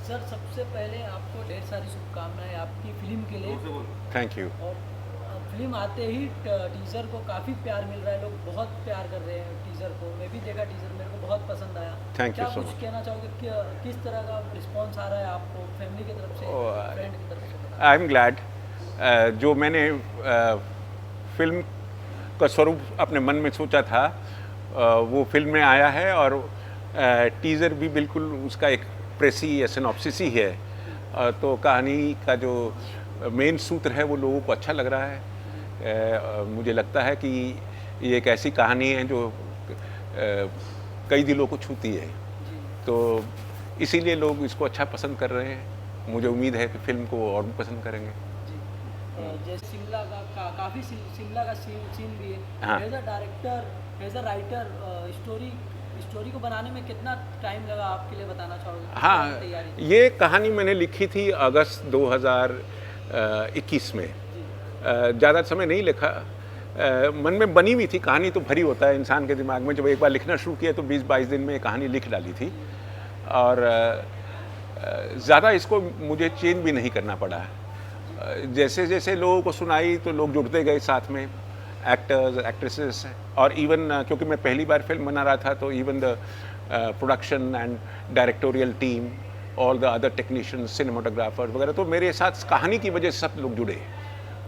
Sir सबसे पहले आपको ढेर सारी शुभकामनाएं आपकी फिल्म के लिए। Thank you. और फिल्म आते ही टीज़र को काफ़ी प्यार मिल रहा है, लोग बहुत प्यार कर रहे हैं टीज़र को। मैं भी देखा टीज़र, मेरे को बहुत पसंद आया। थैंक यू क्या सो कुछ मच। कहना चाहोगे कि किस तरह का रिस्पांस आ रहा है आपको, फैमिली की तरफ से, फ्रेंड की तरफ से, आई बताना। Am glad. जो मैंने फिल्म का स्वरूप अपने मन में सोचा था वो फिल्म में आया है, और टीज़र भी बिल्कुल उसका एक प्रेसी या सिनॉप्सिस ही है। तो कहानी का जो मेन सूत्र है वो लोगों को अच्छा लग रहा है। जी मुझे लगता है कि ये एक ऐसी कहानी है जो कई दिलों को छूती है। जी तो इसीलिए लोग इसको अच्छा पसंद कर रहे हैं। मुझे उम्मीद है कि फिल्म को और भी पसंद करेंगे। जी। जैसे शिमला काफ़ी शिमला का सीन भी हाँ। है। As a director, as a writer, story story को बनाने में कितना टाइम लगा आपके लिए, बताना चाहोगे? किस तरह की हाँ, तैयारी थी? ये कहानी मैंने लिखी थी अगस्त 2021 में। जी ज़्यादा समय नहीं लिखा। मन में बनी हुई थी, कहानी तो भरी होता है इंसान के दिमाग में। जब एक बार लिखना शुरू किया तो 20-22 दिन में कहानी लिख डाली थी। जी और ज़्यादा इसको मुझे चेंज भी नहीं करना पड़ा। जी जैसे जैसे लोगों को सुनाई तो लोग जुड़ते गए साथ में, एक्टर्स, एक्ट्रेसेस, और इवन क्योंकि मैं पहली बार फिल्म बना रहा था तो even the production and directorial team, all the other technicians, cinematographers वगैरह, तो मेरे साथ कहानी की वजह से सब लोग जुड़े।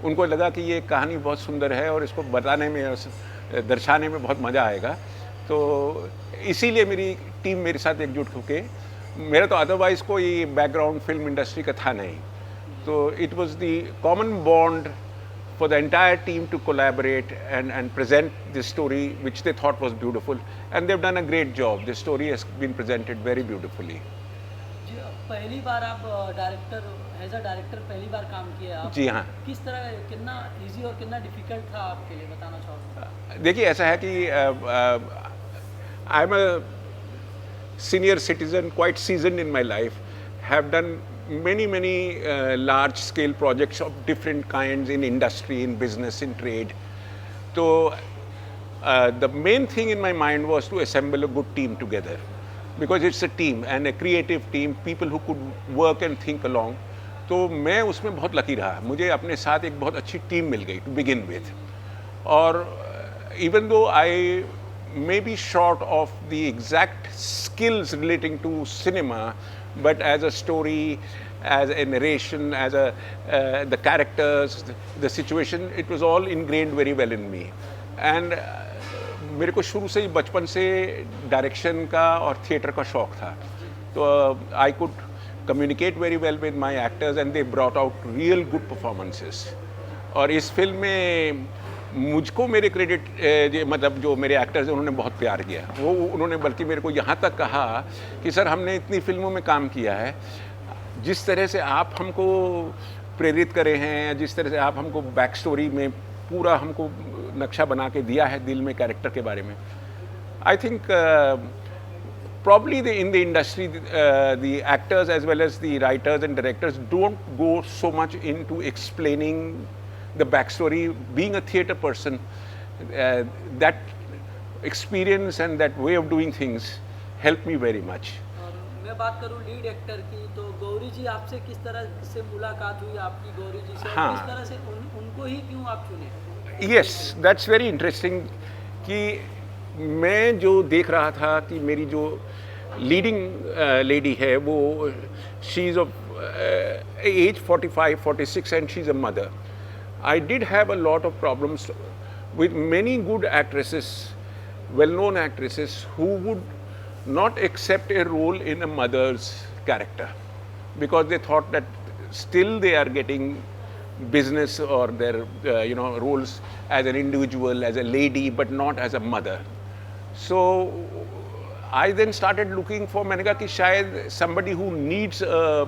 उनको लगा कि ये कहानी बहुत सुंदर है और इसको बताने में और दर्शाने में बहुत मज़ा आएगा। तो इसीलिए मेरी टीम मेरे साथ एकजुट होके, मेरा तो अदरवाइज़ कोई बैकग्राउंड फिल्म इंडस्ट्री का था नहीं। So it was the common bond for the entire team to collaborate and present this story, which they thought was beautiful. And they've done a great job. The story has been presented very beautifully. जी। पहली बार आप director, as a director पहली बार काम किए आप। जी हाँ। किस तरह, कितना इजी और कितना डिफिकल्ट था आपके लिए, बताना चाहोगे? देखिए, ऐसा है कि I am a senior citizen, quite seasoned in my life, have done many large scale projects of different kinds in industry, in business, in trade. So the main thing in my mind was to assemble a good team together, because it's a team and a creative team, people who could work and think along. तो मैं उसमें बहुत lucky रहा, मुझे अपने साथ एक बहुत अच्छी टीम मिल गई टू बिगिन विथ। और even though I may be short of the exact skills relating to cinema, but as a story, as a narration, as a the characters, the situation, it was all ingrained very well in me. And मेरे को शुरू से ही बचपन से direction का और theatre का शौक था। तो I could communicate very well with my actors and they brought out real good performances. और इस फिल्म में मुझको मेरे क्रेडिट, मतलब जो मेरे एक्टर्स हैं उन्होंने बहुत प्यार किया। वो उन्होंने बल्कि मेरे को यहाँ तक कहा कि सर, हमने इतनी फिल्मों में काम किया है, जिस तरह से आप हमको प्रेरित करे हैं, जिस तरह से आप हमको बैक स्टोरी में पूरा हमको नक्शा बना के दिया है दिल में कैरेक्टर के बारे में। I think probably in the industry, the actors as well as the writers and directors don't go so much into explaining the backstory. Being a theatre person, that experience and that way of doing things helped me very much. और मैं बात करूं lead actor की, तो गौरी जी आपसे किस तरह से मुलाकात हुई आपकी, गौरी जी से? हाँ। और किस तरह से उनको ही क्यों आप चुने? Yes, that's very interesting कि मैं जो देख रहा था कि मेरी जो लीडिंग लेडी है वो she is of age 45-46 and she is a mother. I did have a lot of problems with many good actresses, well-known actresses, who would not accept a role in a mother's character because they thought that still they are getting business or their roles as an individual, as a lady, but not as a mother. So I then started looking for, मैंने कहा कि शायद somebody who needs a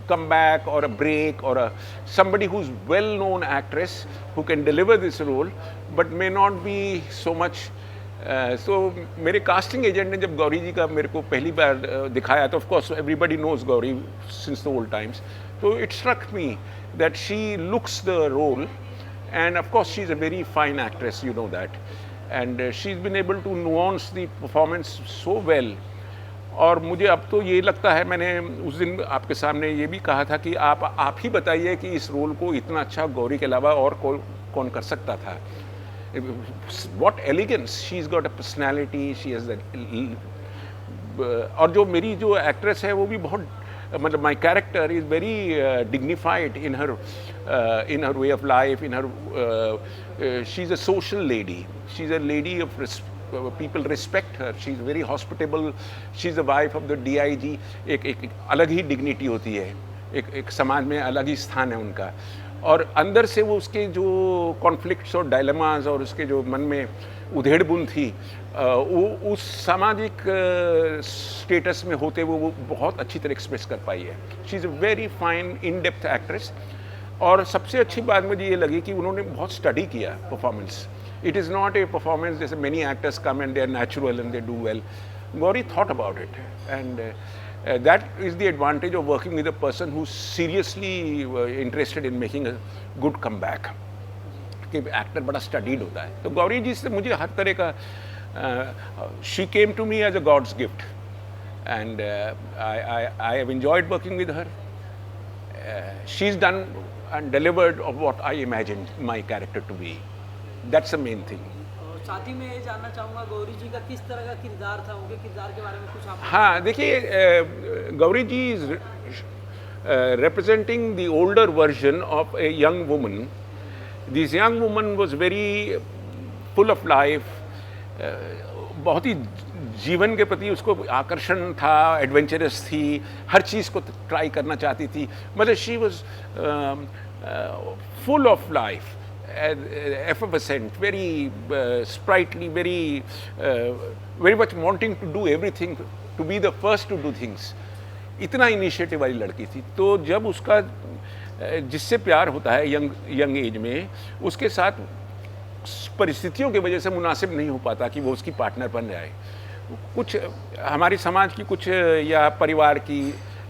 comeback or a break or somebody who's well-known actress who can deliver this role but may not be so much. So मेरे casting agent ने जब गौरी जी का मेरे को पहली बार दिखाया, तो of course everybody knows Gauri since the old times, तो it struck me that she looks the role, and of course she's a very fine actress, you know that, and she's been able to nuance the performance so well. और मुझे अब तो ये लगता है, मैंने उस दिन आपके सामने ये भी कहा था कि आप ही बताइए कि इस रोल को इतना अच्छा गौरी के अलावा और कौन कर सकता था. What elegance, she's got a personality, she has that. और जो मेरी जो एक्ट्रेस है वो भी बहुत, मतलब my character is very dignified in her way of life, in her she is a social lady, she is a lady of people respect her, she is very hospitable, she is the wife of the DIG. एक अलग ही dignity होती है, एक समाज में अलग ही स्थान है उनका. और अंदर से वो उसके जो कॉन्फ्लिक्ट्स और डायलेमास और उसके जो मन में उधेड़-बुन थी, वो उस सामाजिक स्टेटस में होते हुए वो बहुत अच्छी तरह एक्सप्रेस कर पाई है. She is a very fine in depth actress. और सबसे अच्छी बात मुझे ये लगी कि उन्होंने बहुत स्टडी किया performance. It is not a performance जैसे many actors come and they are natural and they do well. Gauri thought about it, and that is the advantage of working with a person who's seriously interested in making a good comeback. कि actor बड़ा studied होता है. तो गौरी जी से मुझे हर तरह का, she came to me as a God's gift, and I have enjoyed working with her. She's done and delivered of what I imagined my character to be. That's the main thing. और साथ ही में ये जानना चाहूँगा गौरी जी का किस तरह का किरदार था, उनके किरदार के बारे में कुछ आप. हाँ, देखिए, गौरी जी is representing the older version of a young woman. This young woman was very full of life. बहुत ही जीवन के प्रति उसको आकर्षण था, एडवेंचरस थी, हर चीज़ को ट्राई करना चाहती थी. मतलब she was full of life, effervescent, very sprightly, very much wanting to do everything, to be the first to do things. इतना इनिशिएटिव वाली लड़की थी. तो जब उसका जिससे प्यार होता है यंग एज में, उसके साथ परिस्थितियों की वजह से मुनासिब नहीं हो पाता कि वो उसकी पार्टनर बन जाए. कुछ हमारी समाज की कुछ या परिवार की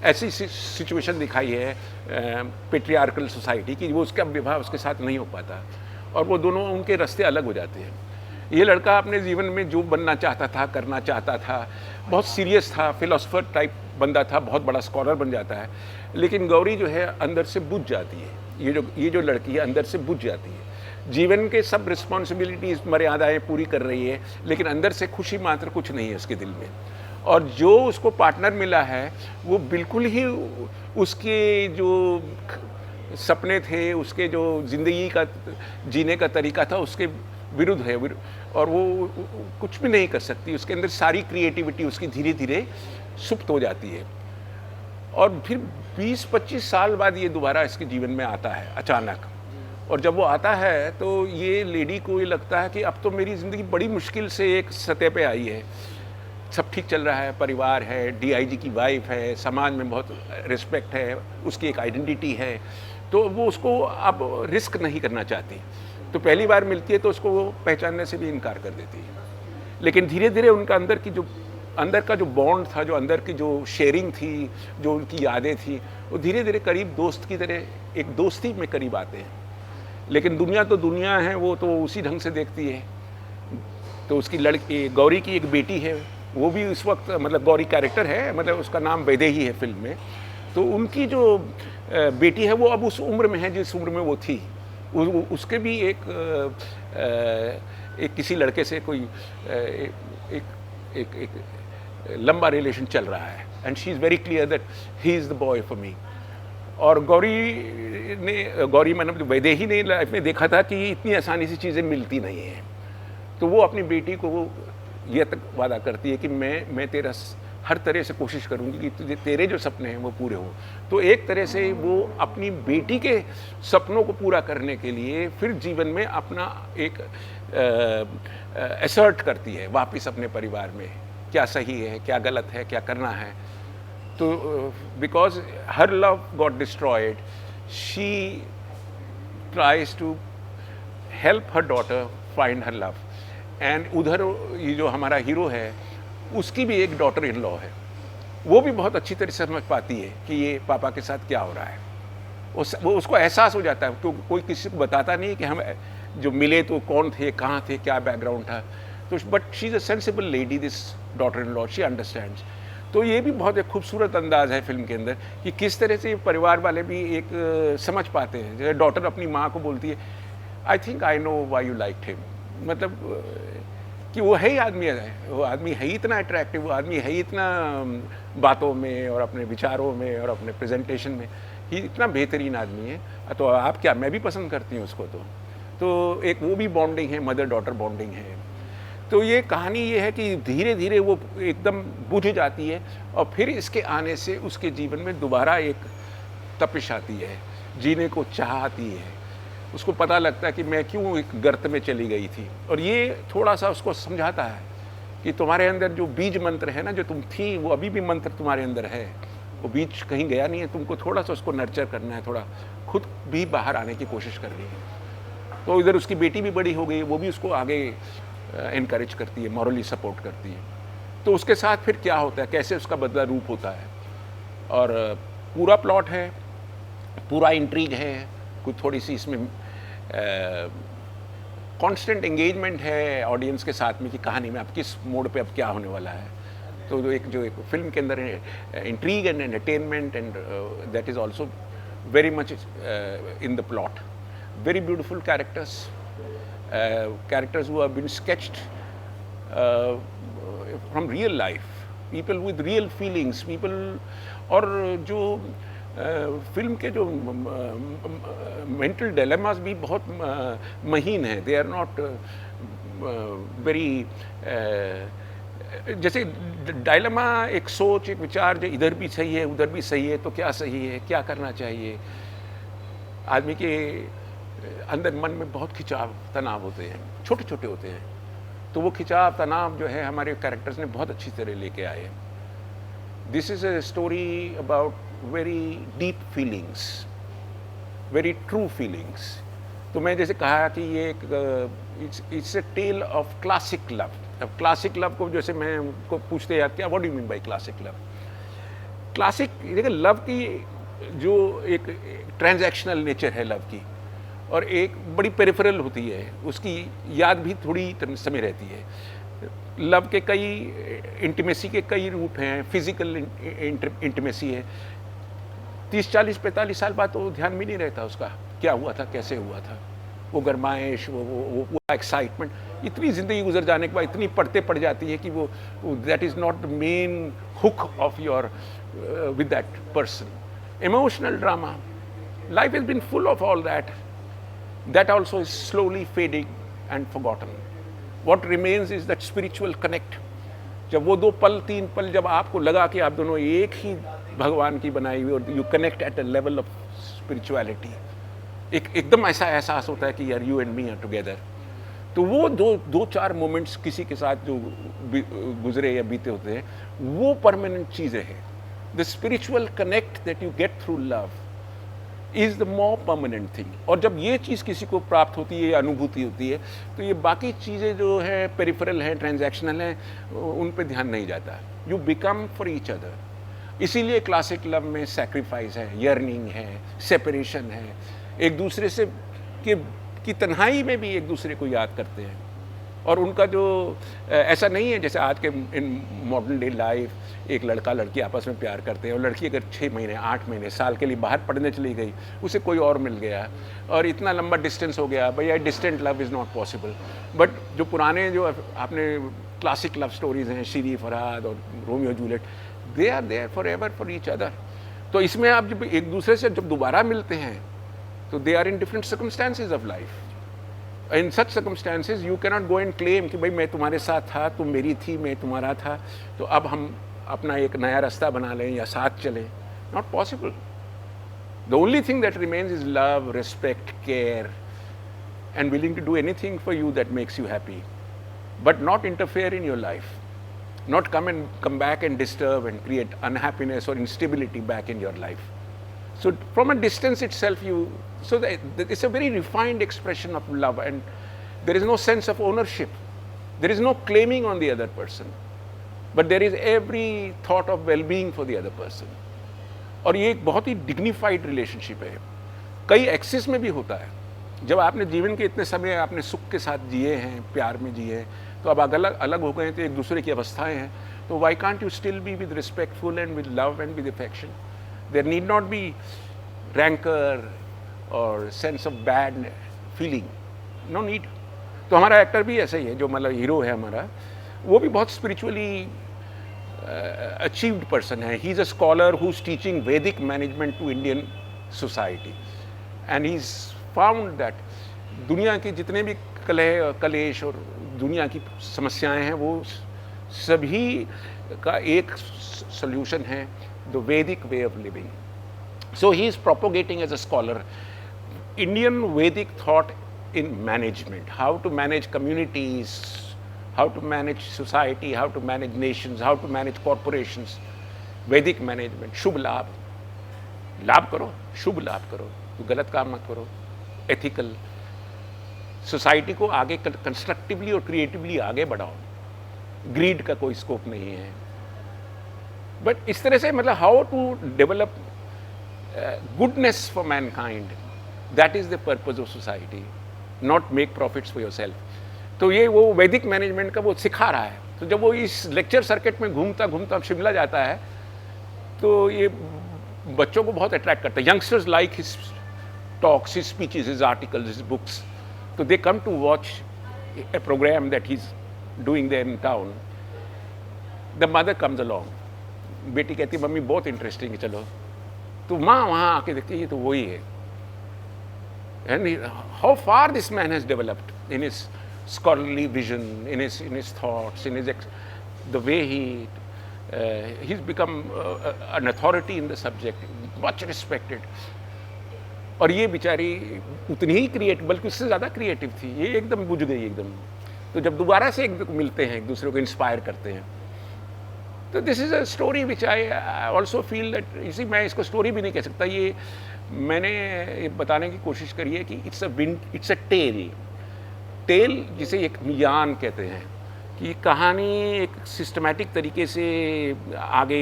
ऐसी सिचुएशन दिखाई है, पेट्रियार्कल सोसाइटी की, वो उसका विवाह उसके साथ नहीं हो पाता और वो दोनों उनके रास्ते अलग हो जाते हैं. ये लड़का अपने जीवन में जो बनना चाहता था, करना चाहता था, बहुत सीरियस था, फिलोसफर टाइप बंदा था, बहुत बड़ा स्कॉलर बन जाता है. लेकिन गौरी जो है अंदर से बुझ जाती है. ये जो लड़की है अंदर से बुझ जाती है. जीवन के सब रिस्पॉन्सिबिलिटीज़, मर्यादाएँ पूरी कर रही है, लेकिन अंदर से खुशी मात्र कुछ नहीं है उसके दिल में. और जो उसको पार्टनर मिला है वो बिल्कुल ही उसके जो सपने थे, उसके जो ज़िंदगी का जीने का तरीका था, उसके विरुद्ध है. और वो कुछ भी नहीं कर सकती. उसके अंदर सारी क्रिएटिविटी उसकी धीरे धीरे सुप्त हो जाती है. और फिर 20-25 साल बाद ये दोबारा इसके जीवन में आता है अचानक. और जब वो आता है तो ये लेडी को ये लगता है कि अब तो मेरी ज़िंदगी बड़ी मुश्किल से एक सतह पे आई है. सब ठीक चल रहा है, परिवार है, DIG की वाइफ है, समाज में बहुत रिस्पेक्ट है, उसकी एक आइडेंटिटी है. तो वो उसको अब रिस्क नहीं करना चाहती. तो पहली बार मिलती है तो उसको वो पहचानने से भी इनकार कर देती है. लेकिन धीरे धीरे उनका अंदर का जो बॉन्ड था, जो अंदर की जो शेयरिंग थी, जो उनकी यादें थी, वो धीरे धीरे करीब दोस्त की तरह एक दोस्ती में करीब आते हैं. लेकिन दुनिया तो दुनिया है, वो तो उसी ढंग से देखती है. तो उसकी लड़की गौरी की एक बेटी है, वो भी उस वक्त, मतलब गौरी कैरेक्टर है, मतलब उसका नाम वैदेही है फिल्म में. तो उनकी जो बेटी है वो अब उस उम्र में है जिस उम्र में वो थी. उसके भी एक किसी लड़के से कोई एक लंबा रिलेशन चल रहा है. And she is very clear that he is the boy for me. और गौरी मतलब वैदेही ने लाइफ में देखा था कि इतनी आसानी से चीज़ें मिलती नहीं हैं. तो वो अपनी बेटी को वो ये तक वादा करती है कि मैं तेरा हर तरह से कोशिश करूंगी कि तेरे जो सपने हैं वो पूरे हों. तो एक तरह से वो अपनी बेटी के सपनों को पूरा करने के लिए फिर जीवन में अपना एक असर्ट करती है वापस अपने परिवार में, क्या सही है, क्या गलत है, क्या करना है. तो because her love got destroyed, she tries to help her daughter find her love. And उधर ये जो हमारा हीरो है उसकी भी एक डॉटर इन लॉ है. वो भी बहुत अच्छी तरह से समझ पाती है कि ये पापा के साथ क्या हो रहा है. वो उसको एहसास हो जाता है. तो कोई किसी को बताता नहीं कि हम जो मिले तो कौन थे, कहाँ थे, क्या बैकग्राउंड था. तो but she is a sensible lady, this daughter in law, she understands. तो ये भी बहुत एक खूबसूरत अंदाज़ है फिल्म के अंदर कि किस तरह से परिवार वाले भी एक समझ पाते हैं। जैसे डॉटर अपनी माँ को बोलती है, I think I know why you like him, मतलब कि वो है ही आदमी है, वो आदमी है ही इतना अट्रैक्टिव, वो आदमी है ही इतना बातों में और अपने विचारों में और अपने प्रेजेंटेशन में ही इतना बेहतरीन आदमी है। तो आप क्या, मैं भी पसंद करती हूँ उसको। तो एक वो भी बॉन्डिंग है, मदर डॉटर बॉन्डिंग है। तो ये कहानी ये है कि धीरे धीरे वो एकदम बुझ जाती है और फिर इसके आने से उसके जीवन में दोबारा एक तपिश आती है, जीने को चाह आती है। उसको पता लगता है कि मैं क्यों एक गर्त में चली गई थी, और ये थोड़ा सा उसको समझाता है कि तुम्हारे अंदर जो बीज मंत्र है ना, जो तुम थी, वो अभी भी मंत्र तुम्हारे अंदर है, वो बीज कहीं गया नहीं है। तुमको थोड़ा सा उसको नर्चर करना है, थोड़ा खुद भी बाहर आने की कोशिश करनी है। तो इधर उसकी बेटी भी बड़ी हो गई, वो भी उसको आगे इनकरेज करती है, मॉरली सपोर्ट करती है। तो उसके साथ फिर क्या होता है, कैसे उसका बदला रूप होता है, और पूरा प्लॉट है, पूरा इंट्रीग है, कुछ थोड़ी सी इसमें कांस्टेंट एंगेजमेंट है ऑडियंस के साथ में कि कहानी में अब किस मोड पे अब क्या होने वाला है। तो जो एक फिल्म के अंदर intrigue and entertainment and that is also very much in the plot. Very beautiful characters, characters who have been sketched from real life, people with real feelings, people, और जो फिल्म के जो मेंटल डिलेमास भी बहुत महीन हैं। They are not very, जैसे dilemma एक सोच, एक विचार, जो इधर भी सही है उधर भी सही है, तो क्या सही है, क्या करना चाहिए। आदमी के अंदर मन में बहुत खिंचाव तनाव होते हैं, छोटे छोटे होते हैं। तो वो खिंचाव तनाव जो है हमारे कैरेक्टर्स ने बहुत अच्छी तरह लेके आए हैं। This is a story about very deep feelings, very true feelings. तो मैं जैसे कहा कि ये एक it's a tale of classic love. अब क्लासिक लव को जैसे मैं को पूछते हैं क्या, what do you mean by classic love. Classic, देखिए लव की जो एक ट्रांजैक्शनल नेचर है लव की, और एक बड़ी पेरिफेरल होती है, उसकी याद भी थोड़ी समय रहती है। लव के कई, इंटीमेसी के कई रूप हैं। फिजिकल इंटीमेसी है, 30, 40, 45 साल बाद तो ध्यान भी नहीं रहता उसका क्या हुआ था, कैसे हुआ था। वो गरमाइश, वो एक्साइटमेंट, इतनी ज़िंदगी गुजर जाने के बाद इतनी पड़ते पड़ जाती है कि वो that is not the main hook of your with that person. Emotional drama, life has been full of all that. That also is slowly fading and forgotten. What remains is that spiritual connect. जब वो 2 पल 3 पल जब आपको लगा कि आप दोनों एक ही भगवान की बनाई हुई, और you connect at a level of spirituality, एकदम ऐसा एहसास होता है कि यार you and me are together. तो वो 2-4 मोमेंट्स किसी के साथ जो गुजरे या बीते होते हैं, वो परमानेंट चीज़ें हैं। The spiritual connect that you get through love is the more permanent thing. और जब ये चीज़ किसी को प्राप्त होती है, अनुभूति होती है, तो ये बाकी चीज़ें जो है पेरिफेरल हैं, ट्रांजैक्शनल हैं, उन पे ध्यान नहीं जाता। You become for each other. इसीलिए क्लासिक लव में सैक्रिफाइस है, यर्निंग है, सेपरेशन है, एक दूसरे से की तन्हाई में भी एक दूसरे को याद करते हैं। और उनका जो ऐसा नहीं है जैसे आज के इन मॉडर्न डे लाइफ एक लड़का लड़की आपस में प्यार करते हैं, और लड़की अगर 6 महीने 8 महीने साल के लिए बाहर पढ़ने चली गई, उसे कोई और मिल गया और इतना लंबा डिस्टेंस हो गया, भैया distant love is not possible. But जो पुराने जो आपने क्लासिक लव स्टोरीज़ हैं, श्री फरहाद और Romeo Juliet, they are there forever for each other. तो इसमें आप जब एक दूसरे से जब दोबारा मिलते हैं तो they are in different circumstances of life. In such circumstances you cannot go and claim कि भाई मैं तुम्हारे साथ था, तुम मेरी थी, मैं तुम्हारा था, तो अब हम अपना एक नया रास्ता बना लें या साथ चलें। Not possible. The only thing that remains is love, respect, care and willing to do anything for you that makes you happy, but not interfere in your life, not come back and disturb and create unhappiness or instability back in your life. So from a distance itself it's a very refined expression of love, and there is no sense of ownership, there is no claiming on the other person, but there is every thought of well-being for the other person. और ये एक बहुत ही dignified relationship है। कई axis में भी होता है। जब आपने जीवन के इतने समय आपने सुख के साथ जिए हैं, प्यार में जिए हैं, तो अब अलग अलग हो गए तो एक दूसरे की अवस्थाएं हैं, तो why can't you still be with respectful and with love and with affection? There need not be rancor or sense of bad feeling. No need. तो हमारा एक्टर भी ऐसा ही है, जो मतलब हीरो है हमारा, वो भी बहुत स्पिरिचुअली अचीव्ड पर्सन है. He is a scholar who is teaching Vedic management to Indian society and he is found that दुनिया के जितने भी कलह कलेश और दुनिया की समस्याएं हैं वो सभी का एक सॉल्यूशन है, the Vedic way of living. So he is propagating as a scholar Indian Vedic thought in management, how to manage communities, how to manage society, how to manage nations, how to manage corporations. Vedic management, शुभ लाभ, लाभ करो, शुभ लाभ करो, गलत काम मत करो, ethical. Society को आगे कंस्ट्रक्टिवली और क्रिएटिवली आगे बढ़ाओ. ग्रीड का कोई स्कोप नहीं है. बट इस तरह से मतलब how to develop goodness for mankind, that is the purpose of society, not make profits for yourself. तो ये वो वैदिक मैनेजमेंट का वो सिखा रहा है. तो जब वो इस लेक्चर सर्किट में घूमता घूमता शिमला जाता है तो ये बच्चों को बहुत अट्रैक्ट करता है. Youngsters like his talks, his speeches, his articles, his books. So they come to watch a program that he's doing there in town. The mother comes along. बेटी कहती है मम्मी बहुत इंटरेस्टिंग है, चलो. तो माँ वहाँ आके देखती है ये तो वही है. And how far this man has developed in his scholarly vision, in his thoughts, in his the way he's become an authority in the subject, much respected. और ये बेचारी उतनी ही बल्कि उससे ज़्यादा क्रिएटिव थी. ये एकदम बुझ गई एकदम. तो जब दोबारा से एक मिलते हैं, एक दूसरे को इंस्पायर करते हैं. तो this is a story which I also feel that, इसी मैं इसको स्टोरी भी नहीं कह सकता, ये मैंने ये बताने की कोशिश करी है कि इट्स अ टेल जिसे एक यान कहते हैं, कि कहानी एक सिस्टमैटिक तरीके से आगे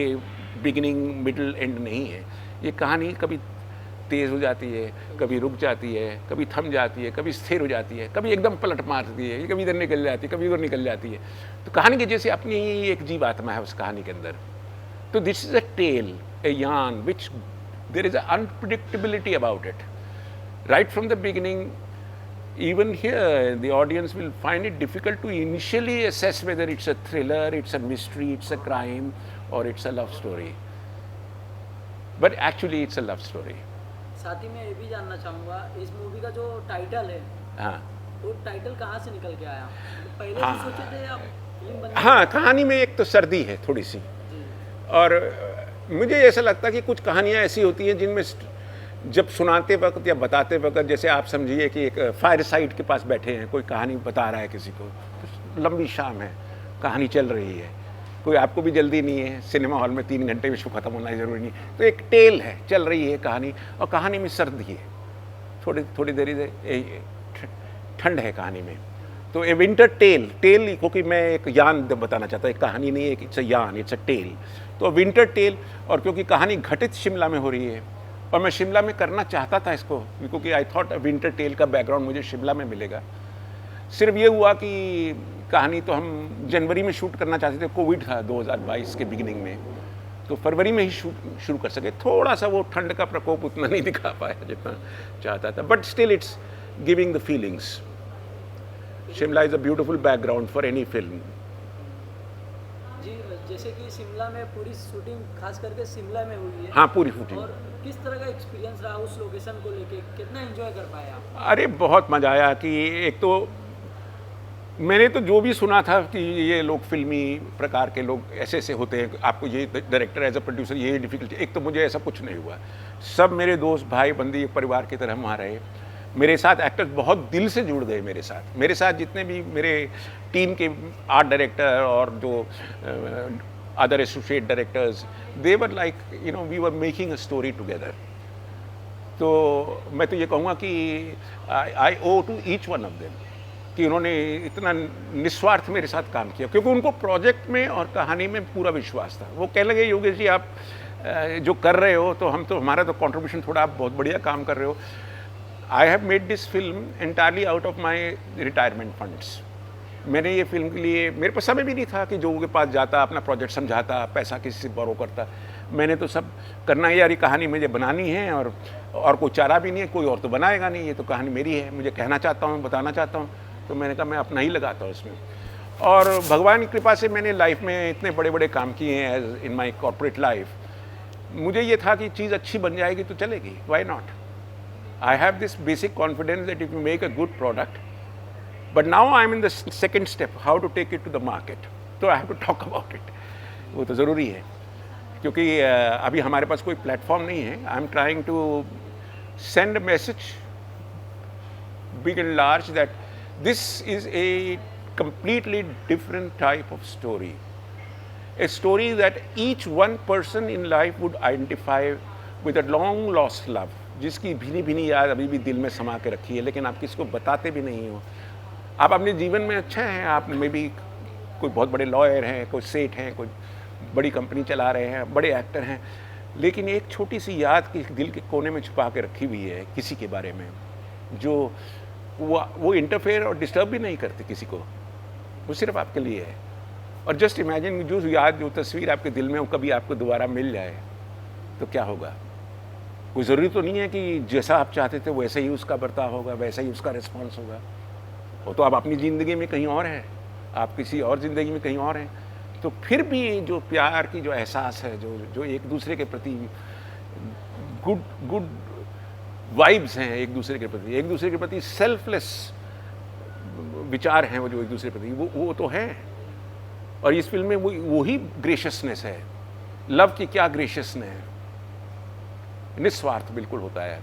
बिगिनिंग मिडल एंड नहीं है. ये कहानी कभी तेज़ हो जाती है, कभी रुक जाती है, कभी थम जाती है, कभी स्थिर हो जाती है, कभी एकदम पलट मारती है, कभी इधर निकल जाती है, कभी उधर निकल जाती है. तो कहानी की जैसे अपनी ही एक जीवात्मा है उस कहानी के अंदर. तो this is a tale, a yarn which there is a unpredictability about it right from the beginning. Even here, the audience will find it difficult to initially assess whether it's a thriller, it's a mystery, it's a crime, or it's a love story. But actually, it's a love story. साथ ही मैं ये भी जानना चाहूँगा, इस movie का जो title है, हाँ, वो टाइटल कहाँ से निकल के आया? पहले से सोचे थे या फिल्म बनने? हाँ, कहानी में एक तो सर्दी है थोड़ी सी, और मुझे ऐसा लगता है कि कुछ कहानियाँ ऐसी होती हैं जिनमें जब सुनाते वक्त या बताते वक्त, जैसे आप समझिए कि एक फायर साइड के पास बैठे हैं, कोई कहानी बता रहा है किसी को, लंबी शाम है, कहानी चल रही है, कोई आपको भी जल्दी नहीं है, सिनेमा हॉल में 3 घंटे में शो ख़त्म होना ज़रूरी नहीं, तो एक टेल है, चल रही है कहानी, और कहानी में सर्दी है, थोड़ी देरी से ठंड है कहानी में. तो ए विंटर टेल क्योंकि मैं एक यान बताना चाहता हूँ, एक कहानी नहीं है, इट्स अ यान, इट्स अ टेल. तो विंटर टेल, और क्योंकि कहानी घटित शिमला में हो रही है, और मैं शिमला में करना चाहता था इसको, क्योंकि आई थॉट विंटर टेल का बैकग्राउंड मुझे शिमला में मिलेगा. सिर्फ ये हुआ कि कहानी तो हम जनवरी में शूट करना चाहते थे, कोविड था 2022 के बिगिनिंग में, तो फरवरी में ही शूट शुरू कर सके. थोड़ा सा वो ठंड का प्रकोप उतना नहीं दिखा पाया जितना चाहता था, but still it's giving the feelings. Shimla is a beautiful background for any film. जी, जैसे कि शिमला में पूरी शूटिंग खास करके शिमला में हुई है. हाँ, पूरी शूटिंग. और किस तरह का एक्सपीरियंस रहा उस लोकेशन को लेके, कितना एंजॉय कर पाए आप? अरे बहुत मज़ा आया. कि एक तो मैंने तो जो भी सुना था कि ये लोग फिल्मी प्रकार के लोग ऐसे होते हैं, आपको ये डायरेक्टर एज अ प्रोड्यूसर ये डिफ़िकल्टी, एक तो मुझे ऐसा कुछ नहीं हुआ. सब मेरे दोस्त भाई बंदी एक परिवार की तरह वहाँ रहे. मेरे साथ एक्टर्स बहुत दिल से जुड़ गए मेरे साथ जितने भी मेरे टीम के आर्ट डायरेक्टर और जो other associate directors, they were like we were making a story together. तो मैं तो ये कहूँगा कि I owe to each one of them कि उन्होंने इतना निस्वार्थ मेरे साथ काम किया, क्योंकि उनको प्रोजेक्ट में और कहानी में पूरा विश्वास था. वो कहने लगे योगेश जी आप जो कर रहे हो तो हमारा तो कंट्रीब्यूशन थोड़ा, आप बहुत बढ़िया काम कर रहे हो. I have made this film entirely out of my retirement funds. मैंने ये फिल्म के लिए, मेरे पास समय भी नहीं था कि जो के पास जाता, अपना प्रोजेक्ट समझाता, पैसा किसी से बोरो करता। मैंने तो सब करना है यार, ये कहानी मुझे बनानी है और कोई चारा भी नहीं है, कोई और तो बनाएगा नहीं, ये तो कहानी मेरी है, मुझे कहना चाहता हूँ, बताना चाहता हूँ। तो मैंने कहा मैं अपना ही लगाता हूँ इसमें। और भगवान की कृपा से मैंने लाइफ में इतने बड़े बड़े काम किए हैं as in my corporate life. मुझे ये था कि चीज़ अच्छी बन जाएगी तो चलेगी, why not. I have this basic confidence that if you make a good product, but now I am in the second step, how to take it to the market. तो I have to talk about it, वो तो ज़रूरी है, क्योंकि अभी हमारे पास कोई platform नहीं है। I am trying to send a message big and large that this is a completely different type of story, a story that each one person in life would identify with a long lost love, जिसकी भीनी भीनी याद अभी भी दिल में समा के रखी है, लेकिन आप किसी को बताते भी नहीं हो। आप अपने जीवन में अच्छे हैं, आप में भी कोई बहुत बड़े लॉयर हैं, कोई सेठ हैं, कोई बड़ी कंपनी चला रहे हैं, बड़े एक्टर हैं, लेकिन एक छोटी सी याद की दिल के कोने में छुपा के रखी हुई है किसी के बारे में, जो वो इंटरफेयर और डिस्टर्ब भी नहीं करते किसी को, वो सिर्फ आपके लिए है। और जस्ट इमेजिन, जो याद, जो तस्वीर आपके दिल में वो कभी आपको दोबारा मिल जाए तो क्या होगा। कोई ज़रूरी तो नहीं है कि जैसा आप चाहते थे वैसा ही उसका बर्ताव होगा, वैसा ही उसका रिस्पॉन्स होगा। वो तो आप अपनी ज़िंदगी में कहीं और हैं, आप किसी और ज़िंदगी में कहीं और हैं। तो फिर भी जो प्यार की जो एहसास है, जो एक दूसरे के प्रति गुड वाइब्स हैं, एक दूसरे के प्रति सेल्फलेस विचार हैं, वो जो एक दूसरे के प्रति, वो तो है। और इस फिल्म में वो ही ग्रेशियसनेस है। लव की क्या ग्रेशियसनेस है, निस्वार्थ बिल्कुल होता है।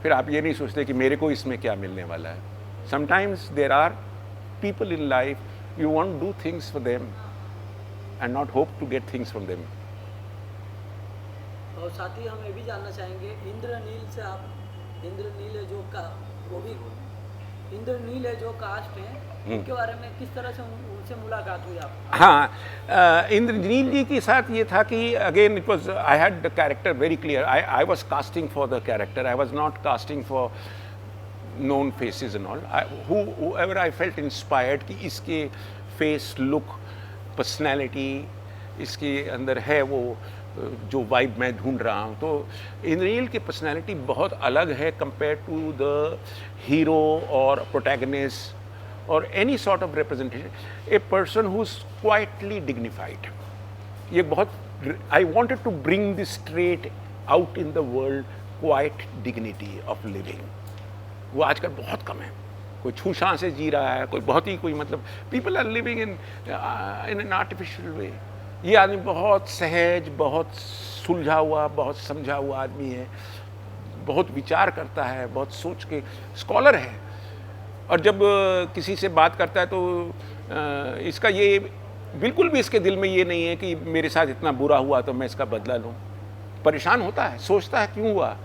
फिर आप ये नहीं सोचते कि मेरे को इसमें क्या मिलने वाला है। Sometimes there are people in life you want do things for them and not hope to get things from them. और साथ ही हम ये भी जानना चाहेंगे, इंद्रनील से आप, इंद्रनील है जो का, वो भी इंद्रनील है जो कास्ट है, उनके बारे में किस तरह से उनसे मुलाकात हुई आप? हाँ, इंद्रनील जी के साथ ये था कि again it was, I had the character very clear. I was casting for the character, I was not casting for known faces and all. Whoever I felt inspired कि इसके फेस, लुक, पर्सनैलिटी इसके अंदर है, वो जो vibe मैं ढूंढ रहा हूँ। तो इंद्रनील की पर्सनैलिटी बहुत अलग है कंपेयर टू द हीरो और प्रोटैगनिस्ट और any sort of representation. A person who is quietly dignified. ये बहुत, I wanted to bring this trait out in the world, quiet dignity of living. वो आजकल बहुत कम है। कोई छूछां से जी रहा है, कोई बहुत ही, कोई मतलब people are living in an artificial way. ये आदमी बहुत सहज, बहुत सुलझा हुआ, बहुत समझा हुआ आदमी है, बहुत विचार करता है, बहुत सोच के, स्कॉलर है। और जब किसी से बात करता है तो इसका ये बिल्कुल भी इसके दिल में ये नहीं है कि मेरे साथ इतना बुरा हुआ तो मैं इसका बदला लूँ। परेशान होता है, सोचता है क्यों हुआ,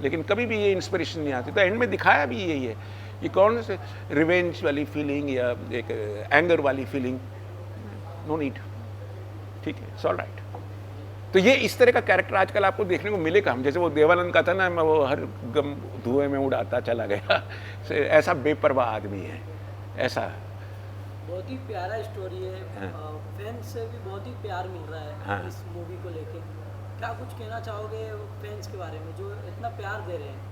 लेकिन कभी भी ये इंस्पिरेशन नहीं आती। तो एंड में दिखाया भी यही है। ये कौन से रिवेंज वाली फीलिंग या एक एंगर वाली फीलिंग, नो नीड, ठीक है, इट्स ऑल राइट। तो ये इस तरह का कैरेक्टर आजकल आपको देखने को मिलेगा। हम जैसे वो देवानंद का था ना, मैं वो हर गम धुएं में उड़ाता चला गया, ऐसा बेपरवाह आदमी है, ऐसा। बहुत ही प्यारा स्टोरी है। फैंस से भी बहुत ही प्यार मिल रहा है। हाँ। इस मूवी को लेके क्या कुछ कहना चाहोगे फैंस के बारे में जो इतना प्यार दे रहे हैं?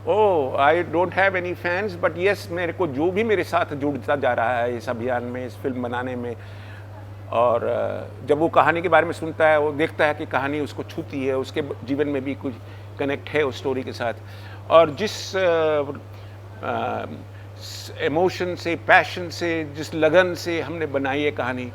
Oh, I don't have any fans, but yes, मेरे को जो भी मेरे साथ जुड़ता जा रहा है इस अभियान में, इस फिल्म बनाने में, और जब वो कहानी के बारे में सुनता है, वो देखता है कि कहानी उसको छूती है, उसके जीवन में भी कुछ कनेक्ट है उस स्टोरी के साथ, और जिस इमोशन से, पैशन से, जिस लगन से हमने बनाई है कहानी,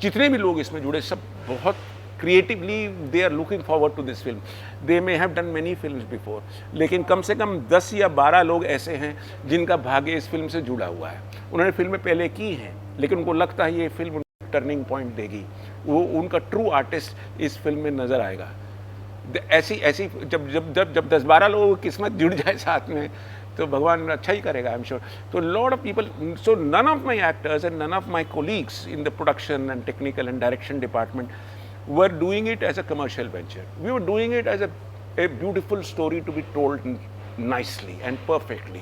जितने भी लोग इसमें जुड़े, सब बहुत creatively they are looking forward to this film. They may have done many films before, लेकिन कम से कम 10 या 12 लोग ऐसे हैं जिनका भाग्य इस फिल्म से जुड़ा हुआ है। उन्होंने फिल्में पहले की हैं, लेकिन उनको लगता है ये फिल्म टर्निंग पॉइंट देगी, वो उनका ट्रू आर्टिस्ट इस फिल्म में नज़र आएगा। ऐसी जब 10-12 लोगों की किस्मत जुड़ जाए साथ में, तो भगवान अच्छा ही करेगा, आई एम श्योर। तो lot of people, so none of my actors and none of my colleagues in the production and technical and direction department were doing it as a commercial venture. We were doing it as a beautiful story to be told nicely and perfectly.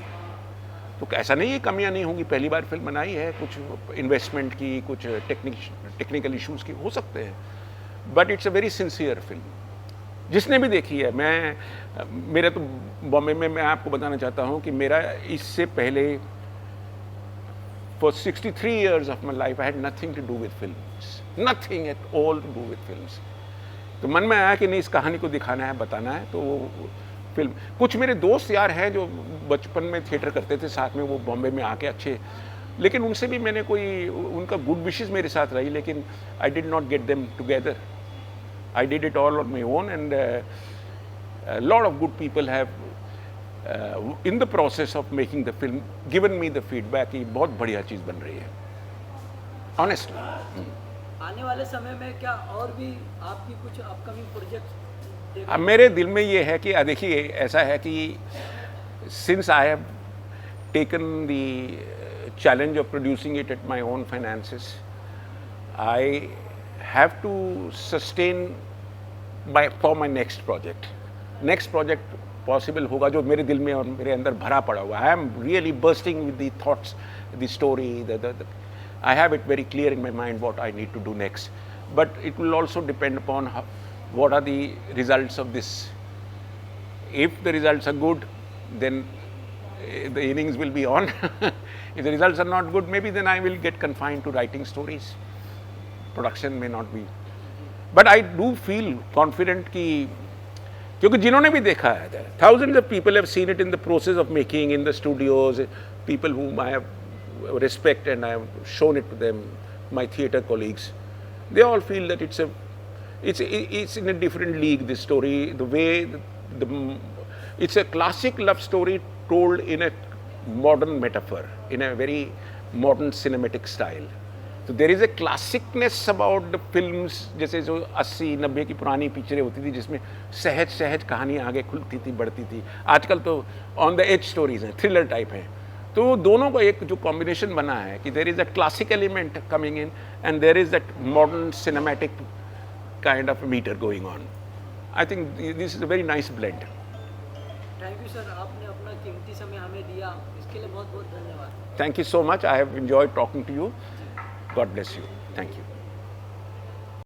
तो ऐसा नहीं है कमियां नहीं होंगी, पहली बार film बनाई है, कुछ इन्वेस्टमेंट की, कुछ टेक्निकल इश्यूज की हो सकते हैं, but it's a very sincere film. जिसने भी देखी है, मेरा तो बॉम्बे में, मैं आपको बताना चाहता हूँ कि मेरा इससे पहले for 63 years of my life I had nothing to do with films, nothing at all to do with films। तो मन में आया कि नहीं, इस कहानी को दिखाना है, बताना है, तो वो फिल्म। कुछ मेरे दोस्त यार हैं जो बचपन में थिएटर करते थे साथ में, वो बॉम्बे में आके अच्छे, लेकिन उनसे भी मैंने कोई, उनका गुड विशेस मेरे साथ रही, लेकिन I did not get them together. I did it all on my own, and lot of good people have in the process of making the film given me the feedback कि बहुत बढ़िया चीज़ बन रही है, honestly। आने वाले समय में क्या और भी आपकी कुछ अपकमिंग प्रोजेक्ट? अब मेरे दिल में ये है कि देखिए, ऐसा है कि since I have taken the challenge of producing it at my own finances, I have to sustain for my next project। next project possible होगा जो मेरे दिल में और मेरे अंदर भरा पड़ा हुआ है। I am really bursting with the thoughts, the story, I have it very clear in my mind what I need to do next, but it will also depend upon what are the results of this. If the results are good, then the innings will be on. If the results are not good, maybe then I will get confined to writing stories, production में not B, but I do feel confident कि, क्योंकि जिन्होंने भी देखा है, thousands of people have seen it in the process of making, in the studios, people whom I have respect and I have shown it to them, my theatre colleagues, they all feel that it's in a different league, this story, the way it's a classic love story told in a modern metaphor, in a very modern cinematic style। तो there is a classicness about the films, जैसे जो 80-90 की पुरानी पिक्चरें होती थी जिसमें सहज सहज कहानी आगे खुलती थी, बढ़ती थी। आजकल तो ऑन द एज स्टोरीज हैं, थ्रिलर टाइप हैं। तो दोनों का एक जो कॉम्बिनेशन बना है कि there is a classic element coming in and there is that modern cinematic kind of meter going on. I think this is a very nice blend. Thank you sir, आपने अपना कीमती समय हमें दिया, इसके लिए बहुत बहुत धन्यवाद। Thank you so much. I have enjoyed talking to you. God bless you. Thank you.